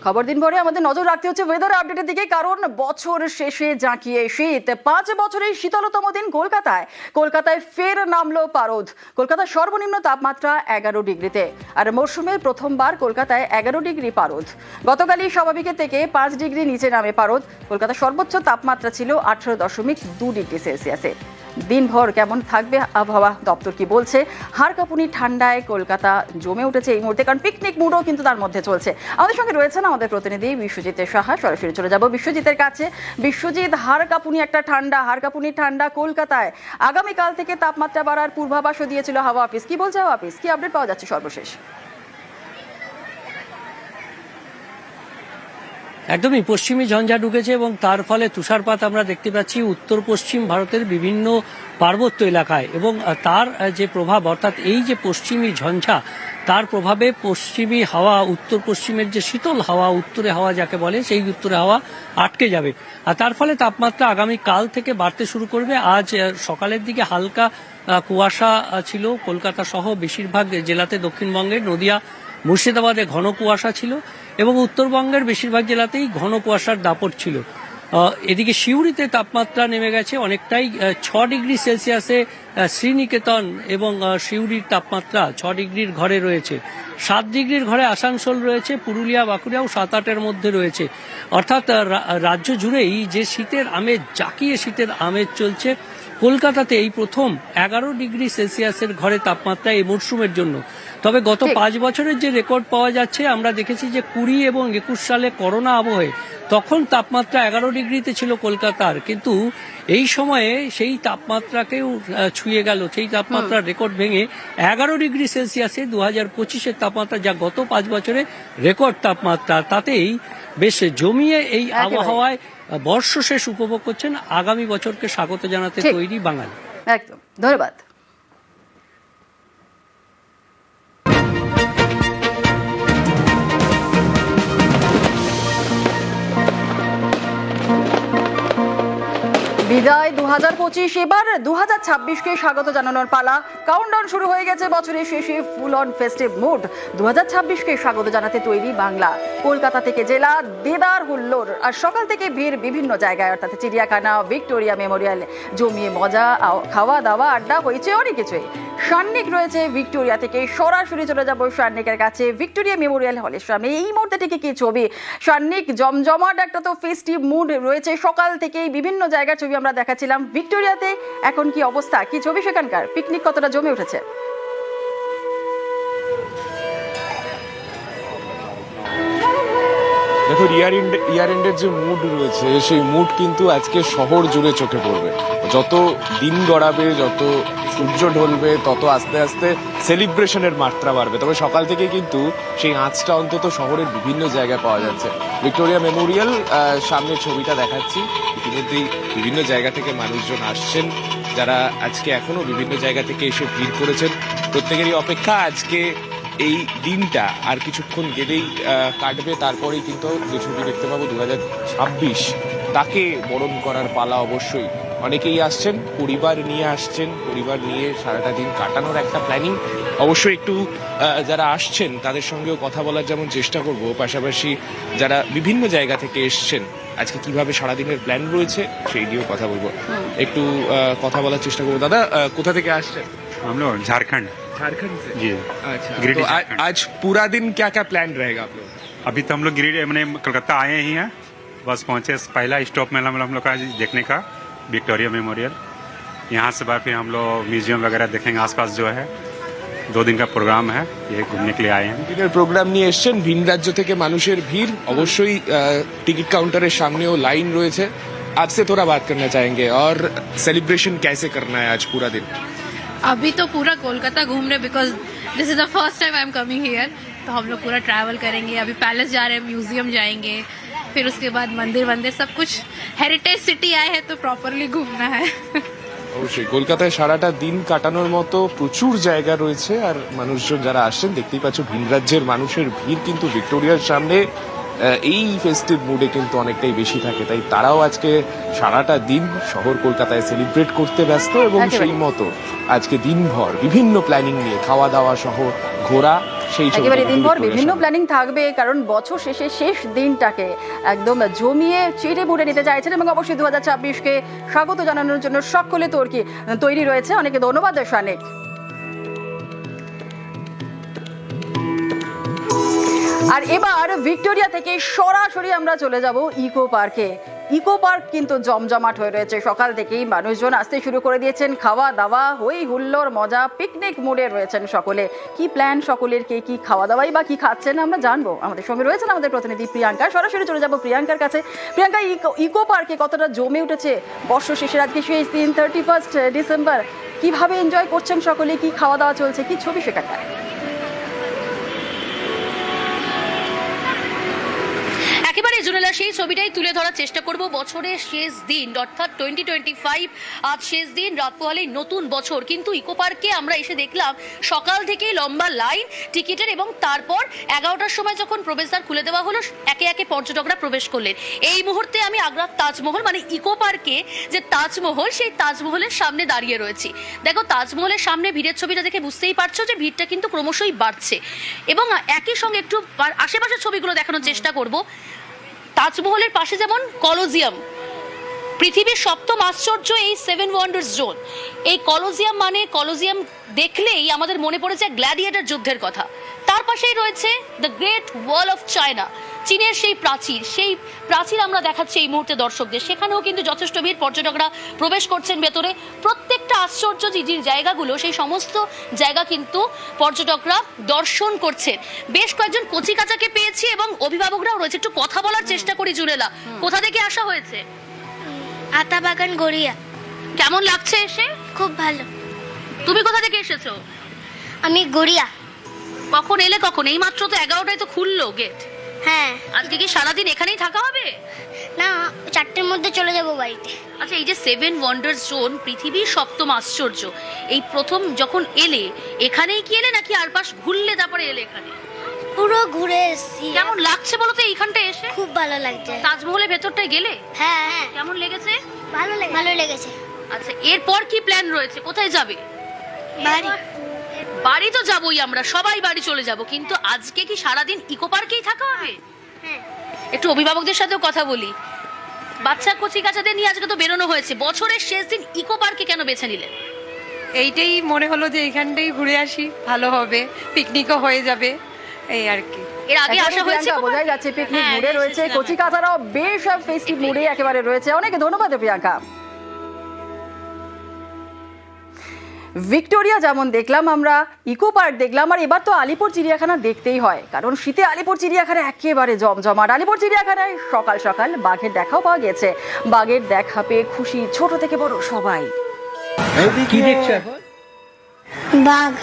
খবর দিন ভরে আমাদের নজর রাখতে হচ্ছে ওয়েদার আপডেটের দিকে, কারণ বছর শেষে জাঁকিয়ে শীত। 5 বছরের শীতলতম দিন কলকাতায় ফের নামলো পারদ। কলকাতার সর্বনিম্ন তাপমাত্রা 11 ডিগ্রিতে, আর মরশুমে প্রথমবার কলকাতায় 11 ডিগ্রি পারদ। গতকালই স্বাভাবিকের থেকে 5 ডিগ্রি নিচে নামে পারদ। কলকাতার সর্বোচ্চ তাপমাত্রা ছিল 18.2 ডিগ্রি সেলসিয়াসে। দিনভর কেমন থাকবে আবহাওয়া দপ্তর কি বলছে? হাড়কাঁপুনি ঠান্ডায় কলকাতা জমে উঠেছে এই মুহূর্তে, কারণ পিকনিক মুডও কিন্তু তার মধ্যে চলছে। আমাদের সঙ্গে রয়েছেন আমাদের প্রতিনিধি বিশ্বজিতের সাহা। সরাসরি চলে যাব বিশ্বজিতের কাছে। বিশ্বজিৎ, হাড়কাঁপুনি ঠান্ডা কলকাতায় আগামীকাল থেকে তাপমাত্রা বাড়ার পূর্বাভাসও দিয়েছিল হাওয়া অফিস। কি বলছে হাওয়া অফিস? কি আপডেট পাওয়া যাচ্ছে সর্বশেষ? একদমই পশ্চিমী ঝঞ্ঝা ঢুকেছে এবং তার ফলে তুষারপাত আমরা দেখতে পাচ্ছি উত্তর পশ্চিম ভারতের বিভিন্ন পার্বত্য এলাকায়, এবং তার যে প্রভাব, অর্থাৎ এই যে পশ্চিমী ঝঞ্ঝা, তার প্রভাবে পশ্চিমী হাওয়া, উত্তর পশ্চিমের যে শীতল হাওয়া, উত্তরে হাওয়া যাকে বলে, সেই উত্তরে হাওয়া আটকে যাবে। আর তার ফলে তাপমাত্রা আগামীকাল থেকে বাড়তে শুরু করবে। আজ সকালের দিকে হালকা কুয়াশা ছিল কলকাতা সহ বেশিরভাগ জেলাতে, দক্ষিণবঙ্গের নদিয়া মুর্শিদাবাদে ঘন কুয়াশা ছিল এবং উত্তরবঙ্গের বেশিরভাগ জেলাতেই ঘন কুয়াশার দাপট ছিল। এদিকে সিউড়িতে তাপমাত্রা নেমে গেছে অনেকটাই, 6 ডিগ্রি সেলসিয়াসে শ্রীনিকেতন এবং সিউড়ির তাপমাত্রা 6 ডিগ্রির ঘরে রয়েছে। 7 ডিগ্রির ঘরে আসানসোল রয়েছে, পুরুলিয়া বাঁকুড়াও 7-8-এর মধ্যে রয়েছে। অর্থাৎ রাজ্য জুড়েই যে শীতের আমেজ, জাঁকিয়ে শীতের আমেজ চলছে, কলকাতাতে এই প্রথম 11 ডিগ্রি সেলসিয়াসের ঘরে তাপমাত্রা এই মরশুমের জন্য। তবে গত 5 বছরের যে রেকর্ড পাওয়া যাচ্ছে, আমরা দেখেছি যে 20 এবং 21 সালে করোনা আবহে তখন তাপমাত্রা 11 ডিগ্রিতে ছিল কলকাতার, কিন্তু এই সময়ে সেই তাপমাত্রাকেও ছুঁয়ে গেল, সেই তাপমাত্রার রেকর্ড ভেঙে 11 ডিগ্রি সেলসিয়াসে 2025-এর তাপমাত্রা, যা গত 5 বছরে রেকর্ড তাপমাত্রা। তাতেই বেশ জমিয়ে এই আবহাওয়ায় বর্ষ শেষ উপভোগ করছেন। আগামী বছরকে স্বাগত জানাতে তৈরি বাঙালি। একদম, ধন্যবাদ। বিদায় 2025, এবার 2026কে স্বাগত জানানোর পালা। কাউন্টডাউন শুরু হয়ে গেছে বছরের শেষে, ফুল অন ফেস্টিভ মুড। 2026কে স্বাগত জানাতে তৈরি বাংলা। কলকাতা থেকে জেলা দেদার হুল্লোড়, আর সকাল থেকে ভিড় বিভিন্ন জায়গায়, অর্থাৎ চিড়িয়াখানা, ভিক্টোরিয়া মেমোরিয়াল। জমিয়ে মজা, খাওয়া দাওয়া, আড্ডা হয়েছে অনেক কিছুই। সান্নিক রয়েছে ভিক্টোরিয়া থেকে, সরাসরি চলে যাবো সান্নিকের কাছে, ভিক্টোরিয়া মেমোরিয়াল হলের সামনে। এই মুহূর্তে থেকে কি ছবি সান্নিক? জমজমাট একটা তো ফেস্টিভ মুড রয়েছে, সকাল থেকেই বিভিন্ন জায়গার ছবি আমরা দেখাচ্ছিলাম। ভিক্টোরিয়াতে এখন কি অবস্থা, কি ছবি সেখানকার? পিকনিক কতটা জমে উঠেছে? দেখো, ইয়ার এন্ডের যে মুড রয়েছে, সেই মুড কিন্তু আজকে শহর জুড়ে চোখে পড়বে। যত দিন গড়াবে, যত সূর্য ঢলবে, তত আস্তে আস্তে সেলিব্রেশনের মাত্রা বাড়বে। তবে সকাল থেকে কিন্তু সেই আঁচটা অন্তত শহরের বিভিন্ন জায়গায় পাওয়া যাচ্ছে। ভিক্টোরিয়া মেমোরিয়াল সামনের ছবিটা দেখাচ্ছি। ইতিমধ্যেই বিভিন্ন জায়গা থেকে মানুষজন আসছেন, যারা আজকে এখনো বিভিন্ন জায়গা থেকে এসে ভিড় করেছেন। প্রত্যেকেরই অপেক্ষা আজকে এই দিনটা আর কিছুক্ষণ গেলেই কাটবে। তারপরেই কিন্তু যে ছবি দেখতে পাবো 2026, তাকে বরণ করার পালা। অবশ্যই অনেকেই আসছেন, পরিবার নিয়ে আসছেন, পরিবার নিয়ে সারাটা দিন কাটানোর একটা প্ল্যানিং। অবশ্যই একটু যারা আসছেন তাদের সঙ্গেও কথা বলার যেমন চেষ্টা করব, পাশাপাশি যারা বিভিন্ন জায়গা থেকে এসছেন আজকে কিভাবে সারাদিনের প্ল্যান রয়েছে সেই নিয়েও কথা বলবো। একটু কথা বলার চেষ্টা করবো। দাদা, কোথা থেকে আসছেন? हम लोग झारखंड से। जी। अच्छा, गिरिडीह तो आज पूरा दिन क्या क्या प्लान रहेगा आप लोग? अभी तो हम लोग गिरिडीह मैंने कलकत्ता आए ही हैं, बस पहुंचे। पहला स्टॉप में हम लोग का देखने का विक्टोरिया मेमोरियल। यहाँ से बाद फिर हम लोग म्यूजियम वगैरह देखेंगे आसपास जो है। 2 दिन का प्रोग्राम है, ये घूमने के लिए आए हैं। দিনের প্রোগ্রাম নিয়ে এসছেন, ভিন রাজ্য থেকে মানুষের ভিড়। অবশ্যই টিকিট কাউন্টারের সামনেও লাইন রয়েছে। आपसे थोड़ा बात करना चाहेंगे, और सेलिब्रेशन कैसे करना है आज पूरा दिन? अभी तो पूरा कोलकाता घूम रहे, because this is the first time I am coming here. तो हम लोग पूरा ट्रैवल करेंगे। अभी पैलेस जा रहे हैं, म्यूजियम जाएंगे, फिर उसके बाद मंदिर सब कुछ। हेरिटेज सिटी आए हैं तो प्रॉपरली घूमना है। অবশ্যই কলকাতায় সারাটা দিন কাটানোর মতো প্রচুর জায়গা রয়েছে। আর মানুষজন যারা আসছেন দেখতেই পাচ্ছ, ভিন রাজ্যের মানুষের ভিড় কিন্তু ভিক্টোরিয়ার সামনে এই ফেস্টিভ মুডে কিন্তু অনেকটাই বেশি থাকে, তাই তারাও আজকে সারাটা দিন শহর কলকাতায় সেলিব্রেট করতে ব্যস্ত এবং একেবারে। সেই মতো আজকে দিনভর বিভিন্ন প্ল্যানিং নিয়ে খাওয়া দাওয়া সহ ঘোরা সেই ছবিটা একেবারে দিনভর তুলে বিভিন্ন সামনে। প্ল্যানিং থাকবে, কারণ বছর শেষে শেষ দিনটাকে একদম জমিয়ে চেটে বুড়ে নিতে চাইছেন এবং অবশ্যই 2026কে স্বাগত জানানোর জন্য সকলে তৈরি রয়েছে। অনেকে ধন্যবাদ শানিক। আর এবার ভিক্টোরিয়া থেকে সরাসরি আমরা চলে যাব ইকো পার্কে। ইকো পার্ক কিন্তু জমজমাট হয়ে রয়েছে, সকাল থেকেই মানুষজন আসতে শুরু করে দিয়েছেন। খাওয়া দাওয়া, হই হুল্লোড়, মজা, পিকনিক মুডে রয়েছেন সকলে। কি প্ল্যান সকলের, কে কি খাওয়া দাওয়াই বা কি খাচ্ছেন আমরা জানবো। আমাদের সঙ্গে রয়েছেন আমাদের প্রতিনিধি প্রিয়াঙ্কা, সরাসরি চলে যাব প্রিয়াঙ্কার কাছে। প্রিয়াঙ্কা, ইকো পার্কে কতটা জমে উঠেছে বর্ষ শেষের আজকে শেষ দিন 31 ডিসেম্বর, কিভাবে এনজয় করছেন সকলে, কি খাওয়া দাওয়া চলছে, কি ছবি সেখানটায়? একেবারে জুনেলা, সেই ছবিটাই তুলে ধরার চেষ্টা করব। বছরের শেষ দিন অর্থাৎ 2025, আজ শেষ দিন, রাত পোহালেই নতুন বছর। কিন্তু ইকো পার্কে আমরা এসে দেখলাম সকাল থেকেই লম্বা লাইন টিকিটের, এবং তারপর 11টার সময় যখন প্রবেশদ্বার খুলে দেওয়া হলো একে একে পর্যটকরা প্রবেশ করলেন। এই মুহূর্তে আমি আগ্রার তাজমহল মানে ইকো পার্কে যে তাজমহল, সেই তাজমহলের সামনে দাঁড়িয়ে রয়েছি। দেখো, তাজমহলের সামনে ভিড়ের ছবিটা দেখে বুঝতেই পারছো যে ভিড়টা কিন্তু ক্রমশই বাড়ছে, এবং একই সঙ্গে একটু আশেপাশের ছবিগুলো দেখানোর চেষ্টা করব। তাজমহলের পাশে যেমন কলোজিয়াম, পৃথিবীর সপ্তম আশ্চর্য এই 7 ওয়ান্ডার্স জোন। এই কলোজিয়াম দেখলেই আমাদের মনে পড়ে যায় গ্ল্যাডিয়েটর যুদ্ধের কথা। তার পাশেই রয়েছে the great wall of China, চীনের সেই প্রাচীর আমরা দেখাচ্ছি এই মুহূর্তে দর্শকদের। সেখানেও কিন্তু যথেষ্ট ভিড়, পর্যটকরা প্রবেশ করছেন ভেতরে। প্রত্যেকটা আশ্চর্য যে জায়গাগুলো, সেই সমস্ত জায়গা কিন্তু পর্যটকরা দর্শন করছেন। বেশ কয়েকজন কচিকাচাকে পেয়েছি এবং অভিভাবকরাও রয়েছে, একটু কথা বলার চেষ্টা করি। জুনেলা, কোথা থেকে আসা হয়েছে? আতাবাগান গড়িয়া। কেমন লাগছে এসে? খুব ভালো। তুমি কোথা থেকে এসেছো? আমি গড়িয়া। কখন এলে? কখন? এই মাত্র তো 11টায় তো খুললো গেট। হ্যাঁ। আজকে কি সারাদিন এখানেই থাকা হবে? না, 4টের মধ্যে চলে যাব বাড়িতে। আচ্ছা, এই যে 7 ওয়ান্ডার্স জোন, পৃথিবীর সপ্তম আশ্চর্য, এই প্রথম যখন এলে এখানেই কি এলে, নাকি আর পাশ ঘুরলে তারপরে এলে এখানে? পুরো ঘুরে এসেছি। কেমন লাগছে বলো তো এইখানটা এসে? খুব ভালো লাগছে। তাজমহলের ভেতরটায় গেলে হ্যাঁ হ্যাঁ, কেমন লেগেছে? ভালো লেগেছে। আচ্ছা, এরপর কি প্ল্যান রয়েছে? কোথায় যাবে? বাড়ি। বাড়ি তো যাবোই, আমরা সবাই বাড়ি চলে যাব, কিন্তু আজকে কি সারাদিন ইকো পার্কেই থাকা হবে? হ্যাঁ। একটু অভিভাবকদের সাথেও কথা বলি। বাচ্চা কচি কাচাদের নিয়ে আজকে তো বেরোনো হয়েছে, বছরের শেষ দিন ইকো পার্কে কেন বেছে নিলেন? এইটাই মনে হলো যে এইখানটাই ঘুরে আসি, ভালো হবে, পিকনিকও হয়ে যাবে, এই আর কি। এর আগে আসা হয়েছে? বোঝাই যাচ্ছে পিকনিক হ্যাঁ, মুডে রয়েছে, এসেছিলাম। কচি কাচারাও বেশ ফেস্টিভ মুডে একেবারে রয়েছে। অনেকে ধন্যবাদ প্রিয়াঙ্কা। ভিক্টোরিয়া যেমন দেখলাম আমরা, ইকো পার্ক দেখলাম, আর এবার তো আলিপুর চিড়িয়াখানা দেখতেই হয়, কারণ শীতে আলিপুর চিড়িয়াখানা একেবারে জমজমাট। আলিপুর চিড়িয়াখানায় সকাল সকাল বাঘের দেখাও পাওয়া গেছে। বাঘের দেখা পেয়ে খুশি ছোট থেকে বড় সবাই। কি দেখছো এখন? বাঘ।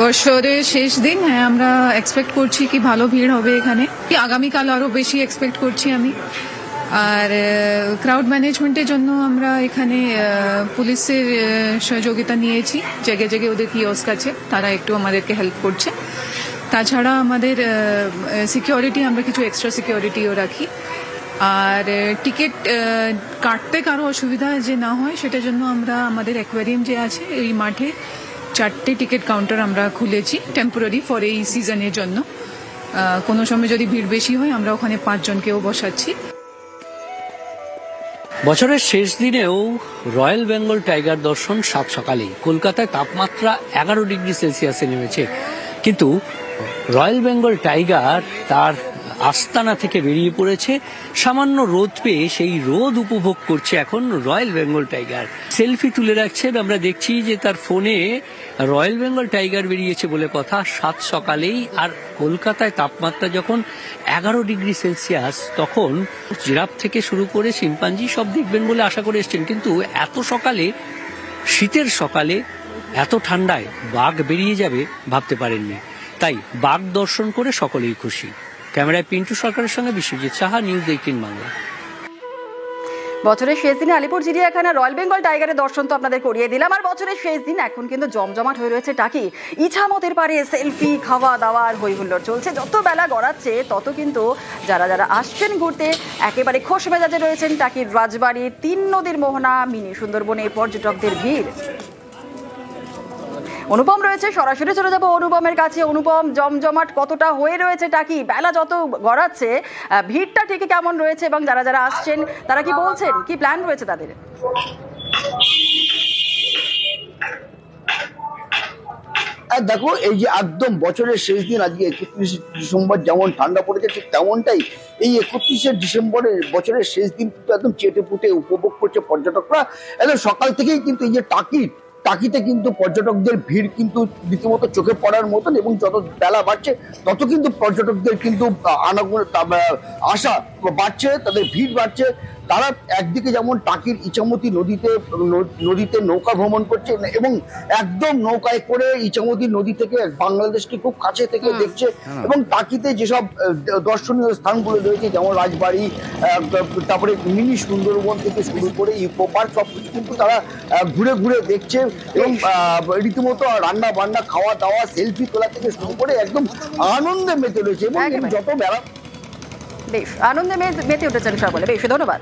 বছরের শেষ দিন, হ্যাঁ আমরা এক্সপেক্ট করছি কি ভালো ভিড় হবে এখানে। আগামীকাল আরো বেশি এক্সপেক্ট করছি আমি। আর ক্রাউড ম্যানেজমেন্টের জন্য আমরা এখানে পুলিশের সহযোগিতা নিয়েছি, জায়গায় জায়গায় ওদের কিওস্ক আছে, তারা একটু আমাদেরকে হেল্প করছে। তাছাড়া আমাদের সিকিউরিটি, আমরা কিছু এক্সট্রা সিকিউরিটিও রাখি। আর টিকিট কাটতে কারো অসুবিধা যে না হয় সেটার জন্য আমরা আমাদের অ্যাকোয়ারিয়াম যে আছে এই মাঠে 4টে টিকিট কাউন্টার আমরা খুলেছি টেম্পোরারি ফর এই সিজনের জন্য। কোনো সময় যদি ভিড় বেশি হয় আমরা ওখানে 5 জনকেও বসাচ্ছি। বছরের শেষ দিনেও রয়্যাল বেঙ্গল টাইগার দর্শন সাত সকালেই। কলকাতায় তাপমাত্রা 11 ডিগ্রি সেলসিয়াসে নেমেছে, কিন্তু রয়্যাল বেঙ্গল টাইগার তার আস্তানা থেকে বেরিয়ে পড়েছে। সামান্য রোদ পেয়ে সেই রোদ উপভোগ করছে এখন রয়্যাল বেঙ্গল টাইগার। সেলফি তুলে রাখছেন, আমরা দেখছি যে তার ফোনে রয়্যাল বেঙ্গল টাইগার বেরিয়েছে বলে কথা সাত সকালেই। আর কলকাতায় তাপমাত্রা যখন 11 ডিগ্রি সেলসিয়াস, তখন জিরাফ থেকে শুরু করে শিম্পাঞ্জি সব দেখবেন বলে আশা করে এসছেন, কিন্তু এত সকালে, শীতের সকালে, এত ঠান্ডায় বাঘ বেরিয়ে যাবে ভাবতে পারেননি। তাই বাঘ দর্শন করে সকলেই খুশি। ক্যামেরায় পিন্টু সরকারের সঙ্গে বিশ্বজিৎ সাহা, নিউজ 18 বাংলা। বছরের শেষ দিনে আলিপুর চিড়িয়াখানা রয়্যাল বেঙ্গল টাইগারের দর্শন তো আপনাদের করিয়ে দিলাম, আর বছরের শেষ দিন এখন কিন্তু জমজমাট হয়ে রয়েছে টাকি। ইছামতির পারে সেলফি, খাওয়া দাওয়ার হই হুল্লোড় চলছে। যত বেলা গড়াচ্ছে তত কিন্তু যারা যারা আসছেন ঘুরতে একেবারে খোশ মেজাজে রয়েছেন টাকির রাজবাড়ি, 3 নদীর মোহনা, মিনি সুন্দরবনে পর্যটকদের ভিড়। অনুপম রয়েছে, সরাসরি চলে যাবো অনুপমের কাছে। অনুপম, জমজমাট কতটা হয়ে রয়েছে টাকি? বেলা যত গড়াচ্ছে ভিড়টা ঠিক কেমন রয়েছে এবং যারা যারা আসছেন তারা কি বলছেন, কি প্ল্যান রয়েছে তাদের? দেখো, এই যে একদম বছরের শেষ দিন, আজকে 31 ডিসেম্বর, যেমন ঠান্ডা পড়েছে ঠিক তেমনটাই এই 31শে ডিসেম্বরের বছরের শেষ দিন কিন্তু একদম চেটে পুটে উপভোগ করছে পর্যটকরা। একদম সকাল থেকেই কিন্তু এই যে টাকিতে কিন্তু পর্যটকদের ভিড় কিন্তু রীতিমতো চোখে পড়ার মতন, এবং যত বেলা বাড়ছে তত কিন্তু পর্যটকদের কিন্তু আশা বাড়ছে, তাদের ভিড় বাড়ছে। তারা একদিকে যেমন টাকির ইছামতি নদীতে নৌকা ভ্রমণ করছে এবং একদম নৌকায় করে ইছামতি নদী থেকে বাংলাদেশকে খুব কাছে থেকে দেখছে, এবং টাকিতে যেসব দর্শনীয় স্থানগুলো রয়েছে যেমন রাজবাড়ি, তারপরে মিনি সুন্দরবন থেকে শুরু করে ইকো পার্ক, সবকিছু কিন্তু তারা ঘুরে ঘুরে দেখছে এবং রীতিমতো রান্না বান্না, খাওয়া দাওয়া, সেলফি তোলা থেকে শুরু করে একদম আনন্দে মেতে রয়েছে। এবং যত বেলা বেশ আনন্দে মেতে উঠেছেন সকলে। বেশ, ধন্যবাদ।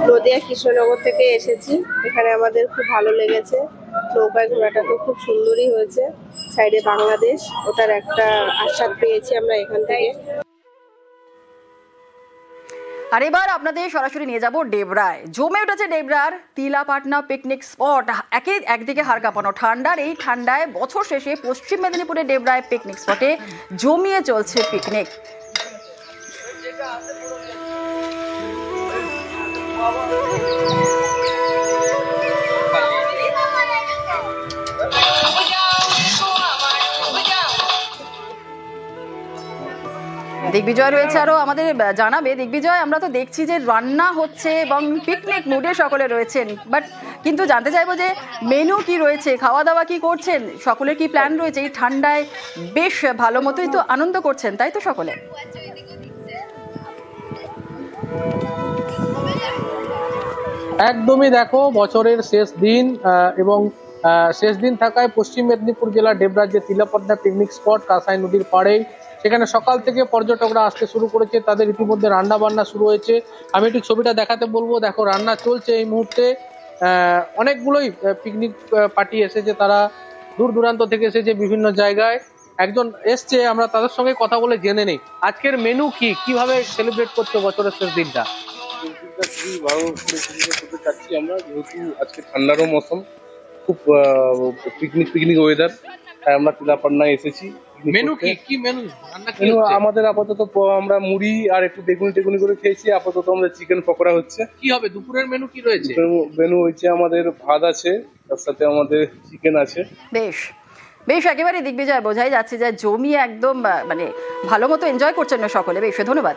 নদিয়া কৃষ্ণনগর থেকে এসেছি, এখানে আমাদের খুব ভালো লেগেছে। নৌকায় ঘোরাটা তো খুব সুন্দরই হয়েছে, সাইডে বাংলাদেশ, ওটার একটা আস্বাদ পেয়েছি আমরা এখান থেকে। আর এবার আপনাদের সরাসরি নিয়ে যাব ডেবরায়। জমে উঠেছে ডেবরার তিলাপাটনা পিকনিক স্পট। একদিকে হাড় কাঁপানো ঠান্ডার এই ঠান্ডায় বছর শেষে পশ্চিম মেদিনীপুরের ডেবরায় পিকনিক স্পটে জমিয়ে চলছে পিকনিক। দিগ্বিজয় রয়েছে আরো, আমাদের জানাবে দিগ্বিজয়। আমরা তো দেখছি যে রান্না হচ্ছে এবং পিকনিক মুডে সকলে রয়েছেন, বাট কিন্তু জানতে চাইবো যে মেনু কি রয়েছে, খাওয়া দাওয়া কি করছেন, সকলের কি প্ল্যান রয়েছে? এই ঠান্ডায় বেশ ভালো মতোই তো আনন্দ করছেন, তাই তো সকলে? একদমই, দেখো বছরের শেষ দিন এবং শেষ দিন থাকায় পশ্চিম মেদিনীপুর জেলার ডেবরার যে তিলাপাটনা পিকনিক স্পট কাঁসাই নদীর পাড়ে, সেখানে সকাল থেকে পর্যটকরা আসতে শুরু করেছে। তাদের ইতিমধ্যে রান্না বান্না শুরু হয়েছে। আমি একটু ছবিটা দেখাতে বলবো। দেখো, রান্না চলছে এই মুহূর্তে। অনেকগুলোই পিকনিক পার্টি এসেছে, তারা দূর দূরান্ত থেকে এসেছে বিভিন্ন জায়গায়। একজন এসছে, আমরা তাদের সঙ্গে কথা বলে জেনে নেই আজকের মেনু কি, কিভাবে সেলিব্রেট করছে বছরের শেষ দিনটা। খুবই ভালো করতে চাচ্ছি আমরা, যেহেতু আজকে ঠান্ডারও মৌসুম, খুব পিকনিক ওয়েদার, তাই আমরা তিলাপাটনায় এসেছি। মেনু কি মেনু আমাদের আপাতত আমরা মুড়ি আর একটু বেগুনি করে খেয়েছি। আপাতত আমাদের চিকেন পকোড়া হচ্ছে। কি হবে দুপুরের মেনু? কি রয়েছে? মেনু হচ্ছে আমাদের ভাত আছে, তার সাথে আমাদের চিকেন আছে। বেশ বেশ, একেবারে দিগ্বিজয়, বোঝাই যাচ্ছে যে জমিয়ে একদম মানে ভালো মতো এনজয় করছেন না সকলে। বেশ, ধন্যবাদ।